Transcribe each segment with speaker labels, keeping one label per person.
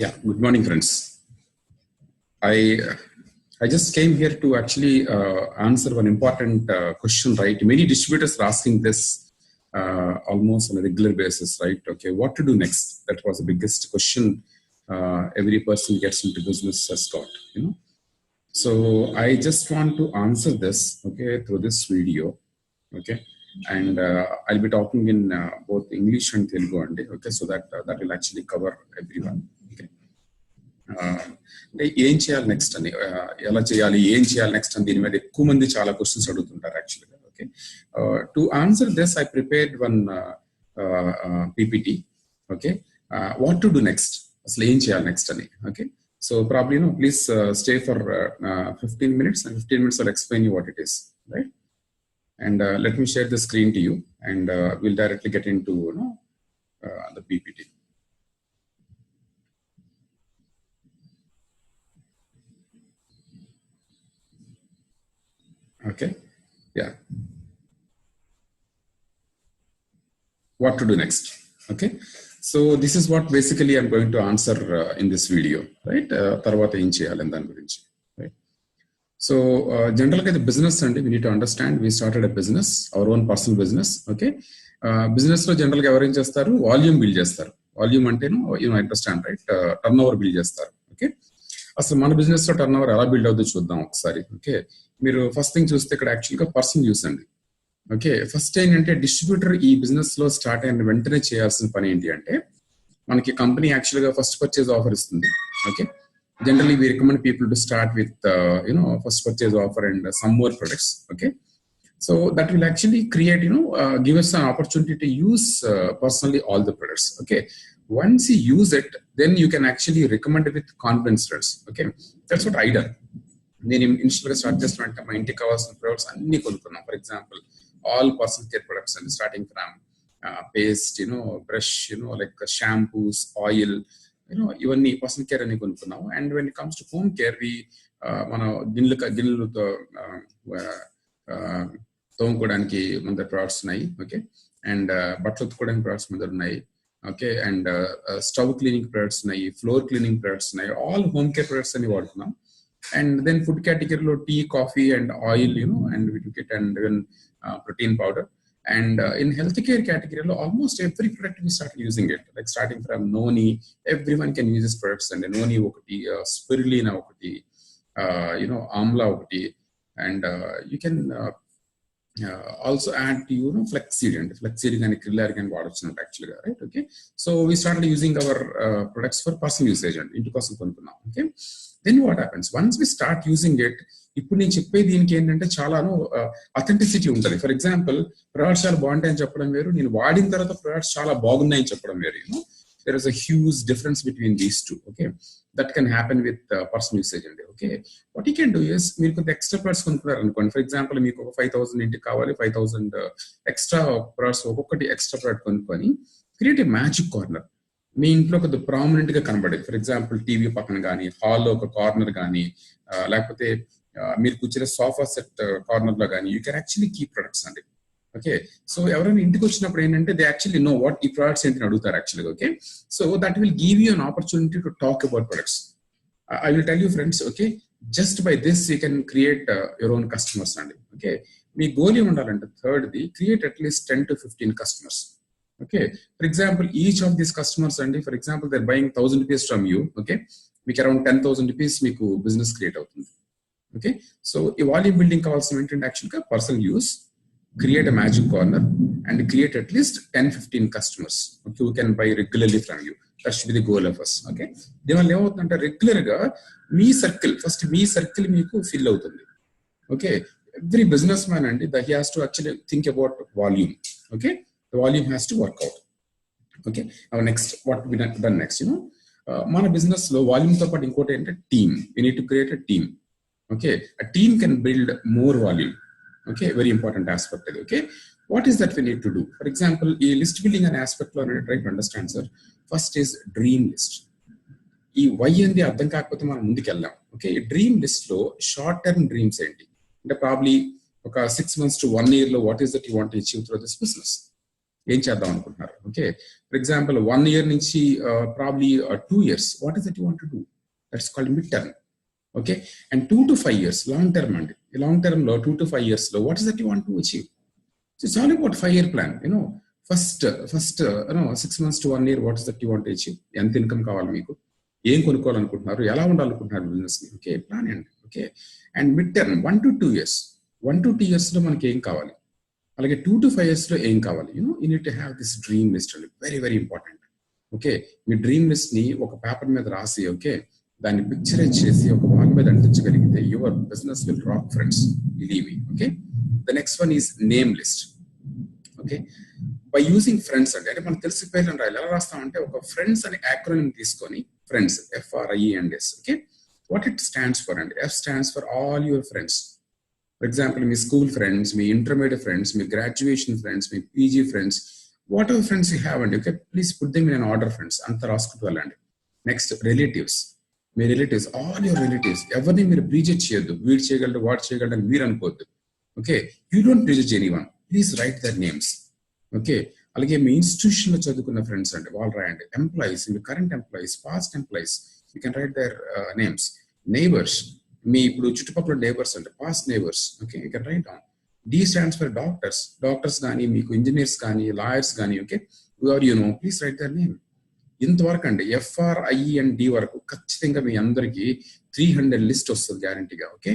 Speaker 1: Yeah, good morning, friends. I just came here to actually answer one important question, right? Many distributors are asking this almost on a regular basis, right? Okay, what to do next? That was the biggest question every person gets into business has got, you know. So I just want to answer this, okay, through this video, okay. And I'll be talking in both English and Telugu, okay, so that that will actually cover everyone. Okay. అంటే ఏం చేయాలి next అని ఎలా చేయాలి ఏం చేయాలి next అని దీని మీద ఎక్కువ మంది చాలా క్వశ్చన్స్ అడుగుతుంటారు యాక్చువల్గా. Okay, to answer this I prepared one PPT. Okay, what to do next, అసలు ఏం చేయాలి నెక్స్ట్ అని. Okay, so probably please stay for 15 minutes and 15 minutes I'll explain you what it is, right? And let me share the screen to you and we'll directly get into the PPT. Okay, yeah. What to do next? Okay, so this is what basically I'm going to answer in this video, right? Tarvata em cheyali dani gurinchi, right? So generally the business and we need to understand, we started a business, our own personal business. Okay, business lo generally evaru em chestaru, volume build chestaru. Volume ante understand, right? Turnover build chestaru. Okay, అసలు మన business లో turn over ఎలా build అవుతుందో చూద్దాం ఒకసారి. Okay, మీరు first thing చూస్తే ఇక్కడ యాక్చువల్గా పర్సన్ యూస్ అండి. ఓకే, ఫస్ట్ ఏంటంటే డిస్ట్రిబ్యూటర్ ఈ బిజినెస్ లో స్టార్ట్ అయిన వెంటనే చేయాల్సిన పని ఏంటి అంటే, మనకి కంపెనీ యాక్చువల్గా ఫస్ట్ పర్చేజ్ ఆఫర్ ఇస్తుంది. Okay, generally we recommend people to start with first purchase offer and some more products. Okay, so that will actually create give us an opportunity to use personally all the products. Okay, once you use it, then you can actually recommend it with confidence levels. Okay, that's what I done. నేను ఇనిషియల్గా start చేస్తున్నట్టు మా ఇంటికి కావాల్సిన products అన్ని కొనుక్కున్నాం. For example all personal care products అండి, starting from paste, brush, like shampoos, oil, ఇవన్నీ పర్సనల్ కేర్ అన్ని కొనుక్కున్నాం. And when it comes to home care, మన గిన్నెలతో తోముకోవడానికి మన దగ్గర ప్రొడక్ట్స్ ఉన్నాయి. ఓకే, అండ్ బట్టలు ఉతుకోవడానికి ప్రొడక్ట్స్ మన దగ్గర ఉన్నాయి. Okay, and stove cleaning products ఉన్నాయి, ఫ్లోర్ క్లీనింగ్ ప్రొడక్ట్స్ ఉన్నాయి, ఆల్ హోమ్ కేర్ ప్రొడక్ట్స్ అని వాడుతున్నాం. అండ్ దెన్ ఫుడ్ కేటగిరీలో tea, coffee and oil, and we took it, and even protein powder. And in healthcare category, almost every product we started using it, like starting from Noni, everyone can use this products, and Noni okati, spirulina okati, amla okati, and you can also add to flaxseed, and flaxseed and krill can vadochu actually, right? Okay, so we started using our products for personal usage and into కోసం కొనుక్కున్నాం. Okay, then what happens once we start using it, ఇప్పుడు నేను చెప్పే దీనికి ఏంటంటే చాలాను authenticity ఉంటుంది. For example, products చాలా బాగుంటాయని చెప్పడం వేరు, నేను వాడిన తర్వాత ప్రొడక్ట్స్ చాలా బాగున్నాయని చెప్పడం వేరు. there is a huge difference between these two. Okay, that can happen with personal usage అండి. Okay, what you can do is, మీరు కొంత ఎక్స్ట్రా ప్రొడక్ట్స్ కొనుక్కున్నారు అనుకోండి. ఫర్ ఎగ్జాంపుల్, మీకు ఒక 5,000 ఇంటికి కావాలి, 5,000 ఎక్స్ట్రా ప్రొడక్ట్స్, ఒక్కొక్కటి ఎక్స్ట్రా ప్రొడక్ట్ కొనుక్కొని క్రియేట్ ఏ మ్యాజిక్ కార్నర్. మీ ఇంట్లో కొద్ది ప్రామినెంట్ గా కనబడేది. ఫర్ ఎగ్జాంపుల్, టీవీ పక్కన కానీ, హాల్లో ఒక కార్నర్ కానీ, లేకపోతే మీరు కూర్చునే సోఫా సెట్ కార్నర్ లో కానీ, you can actually keep products అండి. ఓకే, సో ఎవరైనా ఇంటికి వచ్చినప్పుడు ఏంటంటే దే యాక్చువల్లీ నో వాట్ ఈ ప్రొడక్ట్స్ ఏంటని అడుగుతారు యాక్చువల్గా. Okay, so that will give you an opportunity to talk about products. I will tell you friends, okay, just by this you can create your own customers అండి. Okay, మీ goal ఏముండాలంటే, థర్డ్ది, create at least 10 to 15 customers. Okay, for example, each of these customers, and for example, they're buying 1,000 rupees from you. Okay, మీకు around 10,000 rupees మీకు business create అవుతుంది. Okay, so ఈ volume building కావాల్సిన ఏంటంటే యాక్చువల్గా personal use, create a magic corner and create at least 10-15 customers who can buy regularly from you. That should be the goal of us. Okay, దీనివల్ల ఏమవుతుందంటే regular గా మీ circle మీకు fill అవుతుంది. Okay, every business man అండి, that he has to actually think about volume. Okay, the volume has to work out. Okay, now next, what we done next, మన business లో volume తో పాటు ఇంకోటి ఏంటంటే team. we need to create a team. Okay, a team can build more volume. Okay, very important aspect. Okay, what is that we need to do? For example, ఈ list building అనే aspect లో try to understand, sir. First is dream list. ఈ why అనేది అర్థం కాకపోతే మనం ముందుకు వెళ్దాం. ఓకే, ఈ డ్రీమ్ లిస్ట్ లో షార్ట్ టర్మ్ డ్రీమ్స్ ఏంటి అంటే, ప్రాబ్లీ ఒక 6 months to 1 year లో what is that you want to achieve through this business. ఏం చేద్దాం అనుకుంటున్నారు? ఓకే, ఫర్ ఎగ్జాంపుల్ 1 year నుంచి probably 2 years, what is that you want to do? That's called mid term. Okay, and 2 to 5 years long term అండి. Long term లో 2 to 5 years లో what is that you want to achieve? So it's all about 5-year plan. First 6 months to 1 year, what is that you want to achieve? ఎంత income కావాలి మీకు? ఏం కొనుక్కోవాలనుకుంటున్నారు? ఎలా ఉండాలనుకుంటున్నారు business ని? Okay, plan అండి. Okay, and mid term 1 to 2 years, 1 to 2 years లో మనకి ఏం కావాలి? అలాగే 2 to 5 years లో ఏం కావాలి? You need to have this dream list అండి. Very very important. ఓకే, మీ డ్రీమ్ లిస్ట్ ని ఒక పేపర్ మీద రాసి, ఓకే, దాన్ని పిక్చరైజ్ చేసి ఒక వాల్ మీద అంటించగలిగితే your business will rock friends, believe me. Okay, the next one is name list. Okay, by using friends అంటే మనం తెలిసి పేర్లను రాయాలి. ఎలా రాస్తామంటే ఒక ఫ్రెండ్స్ అనే యాక్రోనిమ్ తీసుకొని, friends FRIENDS. Okay, what it stands for అండి? F stands for all your friends. For example మీ స్కూల్ ఫ్రెండ్స్, మీ ఇంటర్మీడియట్ ఫ్రెండ్స్, మీ గ్రాడ్యుయేషన్ ఫ్రెండ్స్, మీ PG friends, whatever friends you have అండి. Okay, please put them in an order friends. అంత రాసుకుంటూ వెళ్ళండి. Next relatives. మీ relatives, all your relatives. ఎవరిని మీరు ప్రీజెజ్ చేయొద్దు. వీడు చేయగలడు, వాడు చేయగలడు అని మీరు అనుకోవద్దు. Okay, you don't prejudge anyone. Please write their names. Okay, అలాగే మీ ఇన్స్టిట్యూషన్ లో చదువుకున్న ఫ్రెండ్స్ అంటే వాళ్ళు రాయండి. ఎంప్లాయీస్, మీ current employees, past employees, you can write their names. Neighbours, మీ ఇప్పుడు చుట్టుపక్కల నైబర్స్ అంటే past neighbours. Okay, you can write down. D stands for doctors. Doctors కానీ, మీకు ఇంజనీర్స్ కానీ, లాయర్స్ కానీ, okay, please write their name. ఇంతవరకు అండి FRIEND వరకు ఖచ్చితంగా మీ అందరికి 300 లిస్ట్ వస్తుంది గ్యారంటీగా. ఓకే,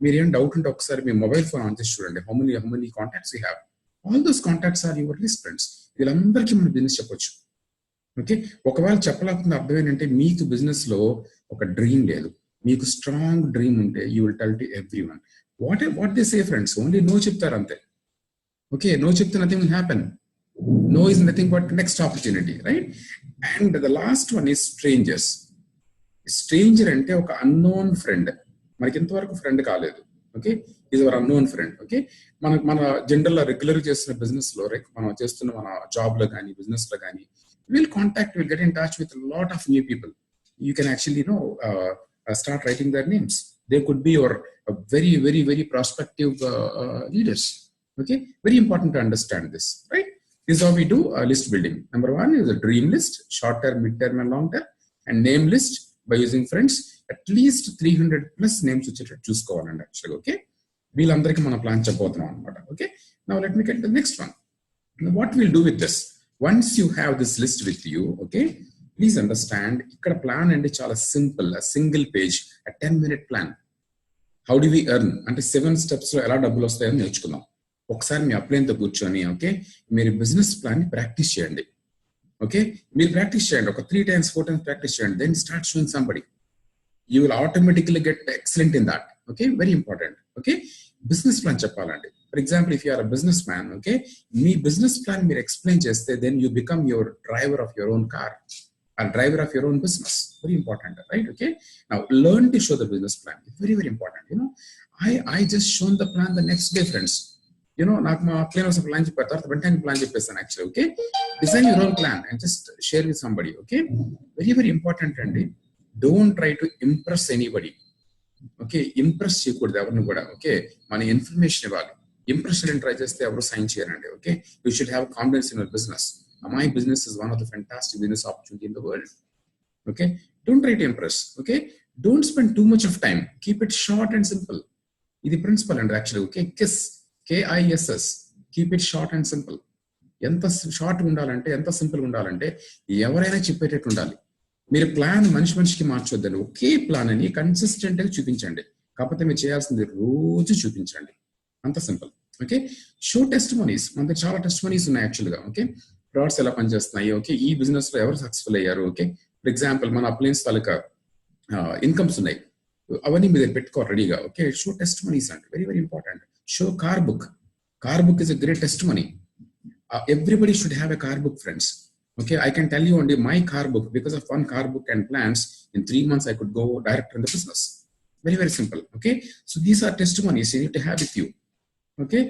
Speaker 1: మీరు ఏం డౌట్ ఉంటే ఒకసారి మీ మొబైల్ ఫోన్ ఆన్ చేసి చూడండి. How many contacts you have. All those contacts are your list friends. వీళ్ళందరికీ మన బిజినెస్ చెప్పొచ్చు. ఓకే, ఒకవేళ చెప్పలేకుండా అర్థం ఏంటంటే మీకు బిజినెస్ లో ఒక డ్రీమ్ లేదు. మీకు స్ట్రాంగ్ డ్రీమ్ ఉంటే you will tell to everyone. What they say friends, only no చెప్తారు అంతే. ఓకే, నో చెప్తే nothing will happen. No is nothing but next opportunity, right? And the last one is strangers. Stranger అంటే ఒక unknown friend. మనకి ఇంతవరకు friend కాలేదు. Okay, is our unknown friend. Okay, మన జనరల్ గా రెగ్యులర్ చేస్తున్న బిజినెస్ లో, మనం చేస్తున్న మన జాబ్ లో కానీ, బిజినెస్ లో కానీ, will get in touch with lot of new people. You can actually start writing there names. They could be your very very very prospective leaders. Okay, very important to understand this, right? This is how we do list building. Number 1 is a dream list, short term, mid term and long term, and name list by using friends. At least 300 plus names వచ్చేటట్టు చూసుకోవాలండి యాక్చువల్గా. Okay, వీళ్ళందరికీ మన plan చెప్పబోతున్నాం అనమాట. Okay, now let me get the next one. Now, what we'll do with this, once you have this list with you, okay, please understand ఇక్కడ plan అంటే చాలా simple. Single page, 10-minute plan. How do we earn అంటే 7 steps లో ఎలా డబ్బులు వస్తాయని నేర్చుకుందాం. ఒకసారి మీ అప్లైన్తో కూర్చొని, ఓకే, మీరు బిజినెస్ ప్లాన్ ప్రాక్టీస్ చేయండి. ఓకే, మీరు ప్రాక్టీస్ చేయండి. ఒక 3 times 4 times ప్రాక్టీస్ చేయండి. Then start showing somebody. You will automatically get excellent in that. Okay, very important. Okay, business plan చెప్పాలండి. For example, if you are a businessman, okay, మీ business plan మీరు explain చేస్తే then you become your driver of your own car or driver of your own business. Very important, right? Okay, now learn to show the business plan. Very very important. I just shown the plan the next day, friends. నాకు మా plan ఒక plan చెప్పారు, తర్వాత వెంటనే plan చెప్పేస్తాను actually. Okay, design your own plan and just share with somebody. Okay, very very important అండి. Don't try to impress anybody. Okay, impress చేయకూడదు ఎవరిని కూడా. ఓకే, మన ఇన్ఫర్మేషన్ ఇవ్వాలి. ఇంప్రెషన్ ట్రై చేస్తే ఎవరు సైన్ చేయరండి. Okay, you should have confidence in your business. My business is one of the fantastic business opportunity in the world. Okay, don't try to impress. Okay, don't spend too much of time. Keep it short and simple. This principle and actually, okay, KISS. Keep it short and simple. ఎంత short ఉండాలంటే, ఎంత simple ఉండాలంటే ఎవరైనా చెప్పేటట్టు ఉండాలి. మీరు plan మనిషికి మార్చొద్దండి. ఒకే plan అని consistent గా చూపించండి. కాకపోతే మీరు చేయాల్సింది రోజు చూపించండి. అంత సింపుల్. Okay, show testimonies. మన దగ్గర చాలా టెస్టిమోనీస్ ఉన్నాయి యాక్చువల్గా. ఓకే, ప్రోడక్ట్స్ ఎలా పనిచేస్తున్నాయి, ఓకే, ఈ బిజినెస్ లో ఎవరు సక్సెస్ఫుల్ అయ్యారు. ఓకే, ఫర్ ఎగ్జాంపుల్ మన అప్లయన్స్ తాలూకా ఇన్కమ్స్ ఉన్నాయి, అవన్నీ మీ దగ్గర పెట్టుకోవాలి రెడీగా. ఓకే, షో టెస్టిమోనీస్ అంటే very very important. Show car book. Car book is a great testimony. Everybody should have a car book, friends. Okay, I can tell you only my car book. Because of one car book and plans, in 3 months I could go direct in the business. Very very simple. Okay, so these are testimonies you need to have with you. Okay,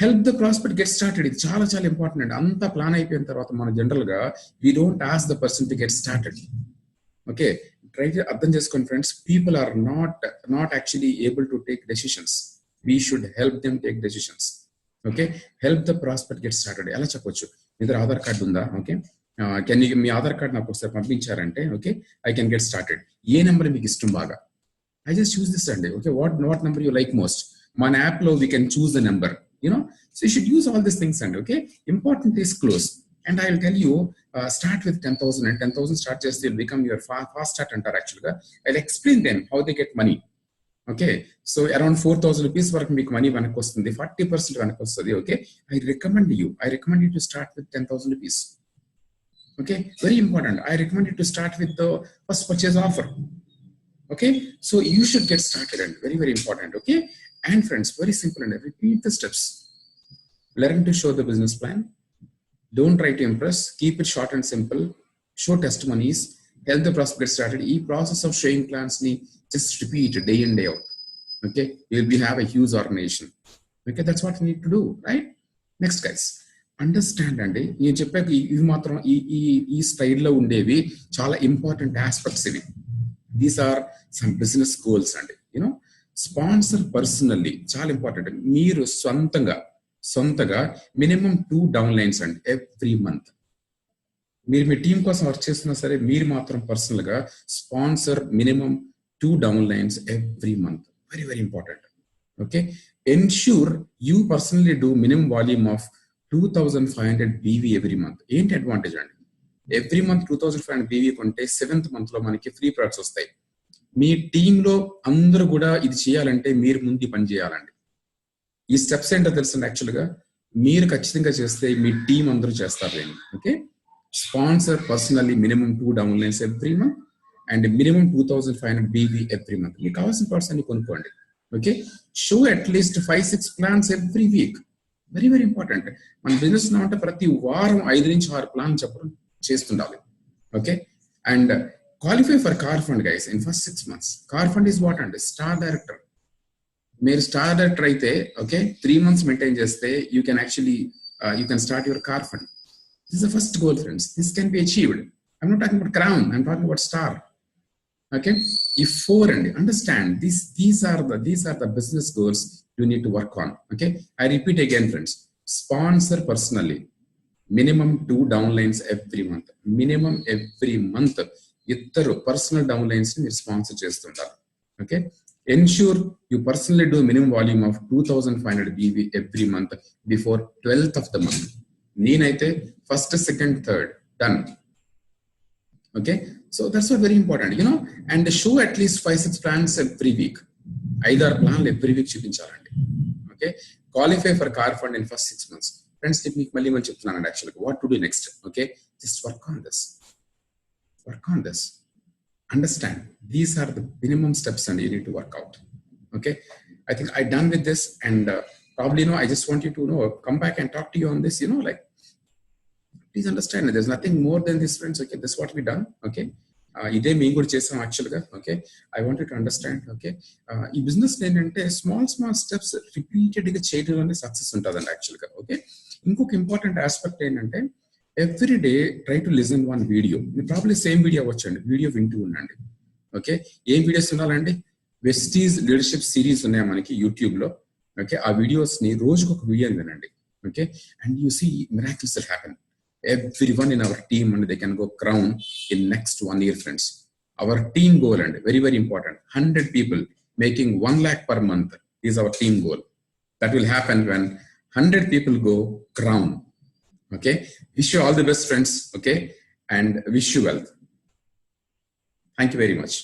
Speaker 1: help the prospect get started. It's చాలా చాలా important. అంతా plan అయిపోయిన తర్వాత మన general గా we don't ask the person to get started. Okay, try to అర్థం చేసుకోండి friends. People are not actually able to take decisions. We should help them take decisions. Okay, help the prospect get started. ఎలా చెప్పొచ్చు, either Aadhaar card ఉందా? Okay, can you మీ Aadhaar card నాకు ఒకసారి పంపించారంటే okay I can get started. ఏ number మీకు ఇష్టం బాగా? I just choose this అండి. Okay, what number you like most? మన యాప్ లో we can choose the number, you know. So you should use all these things అండి. Okay, important is close. And I will tell you, start with 10,000 and 10,000 start just will become your fast start అంటారు actually గా. I'll explain them how they get money. Okay, so around 4,000 rupees వరకు మీకు money వెనక్కి వస్తుంది, 40% వెనక్కి వస్తుంది. Okay, I recommend you to start with 10,000 rupees. Okay, very important. I recommend you to start with the first purchase offer. Okay, so you should get started and very, very important. Okay, and friends, very simple and repeat the steps. Learn to show the business plan. Don't try to impress. Keep it short and simple. Show testimonies. Help the prospect get started. E process of showing plans ni just repeat day in day out. Okay, you'll be have a huge organization. Okay, that's what you need to do, right? Next, guys, understand అండి. నేను చెప్పాక ఇవి మాత్రం ఈ స్టైల్లో ఉండేవి చాలా important aspects ఇవి. These are some business goals అండి. యూనో స్పాన్సర్ పర్సనల్లీ చాలా ఇంపార్టెంట్. మీరు సొంతగా మినిమం 2 డౌన్ లైన్స్ అండి ఎవ్రీ మంత్. మీరు మీ టీం కోసం వర్క్ చేస్తున్నా సరే మీరు మాత్రం పర్సనల్ గా sponsor minimum 2 down lines every month. Very very important. Okay, ensure you personally do minimum volume of 2,500 BV every month. ఏంటి అడ్వాంటేజ్ అండి? ఎవ్రీ మంత్ 2,500 BV కొంటే 7th month లో మనకి ఫ్రీ ప్రొడక్ట్స్ వస్తాయి. మీ టీంలో అందరూ కూడా ఇది చేయాలంటే మీరు ముందు పని చేయాలండి. ఈ స్టెప్స్ ఏంటో తెలుసు యాక్చువల్గా మీరు ఖచ్చితంగా చేస్తే మీ టీం అందరూ చేస్తారు. Okay, sponsor personally minimum 2 down lines every month and minimum 2,500 BV every month. మీకు కావాల్సిన ప్రొడక్ట్స్ అన్ని కొనుక్కోండి. Okay, show at least 5-6 plans every week. Very very important. మన బిజినెస్ అంటే ప్రతి వారం 5 నుంచి 6 ప్లాన్ చెప్పడం చేస్తుండాలి. Okay, and qualify for car fund guys in first 6 months. Car fund is what అండి? Star director. మీరు స్టార్ డైరెక్టర్ అయితే ఓకే 3 months మెయింటైన్ చేస్తే you can actually you can start your car fund. This is the first goal friends. This can be achieved. I'm not talking about crown, I'm talking about star. Okay, ఈ 4 అండి. Understand these are the business goals you need to work on. Okay, I repeat again friends. Sponsor personally minimum 2 downlines every month. Minimum every month ఇద్దరు personal downlines ని మీరు sponsor చేస్తుంటారు. Okay, ensure you personally do minimum volume of 2,500 BV every month before 12th of the month. నేనైతే 1st, 2nd, 3rd done. Okay, so that's very important you know. And show at least 5-6 plans every week. 5-6 plans every week చూపించాలండి. Okay, qualify for car fund in first 6 months. Friends మీకు మళ్ళీ చెప్తున్నాను యాక్చువల్గా what to do next. Okay, just work on this. Understand these are the minimum steps and you need to work out. Okay, I think I done with this and probably I just want you to come back and talk to you on this. Like please understand there's nothing more than this friends. Okay, this is what we done. Okay, ఇదే మేము కూడా చేసాం యాక్చువల్గా. Okay, I want to understand. Okay, ఈ business ఏంటంటే small steps repeated గా చేయడంలోనే success ఉంటుందండి యాక్చువల్గా. ఓకే, ఇంకొక ఇంపార్టెంట్ ఆస్పెక్ట్ ఏంటంటే every day try to listen 1 video. మీరు ప్రాబ్లీ సేమ్ వీడియో అవ్వచ్చండి, వీడియో వింటూ ఉండండి. ఓకే, ఏం వీడియోస్ ఉండాలండి? వెస్టీజ్ లీడర్షిప్ సిరీస్ ఉన్నాయి మనకి యూట్యూబ్ లో. ఓకే, ఆ వీడియోస్ ని రోజుకు ఒక వీడియో వినండి. Okay, and you see miracles will happen. Everyone in our team and they can go crown in next 1 year friends. Our team goal and very very important, 100 people making 1 lakh per month is our team goal. That will happen when 100 people go crown. Okay, wish you all the best friends. Okay, and wish you wealth. Thank you very much.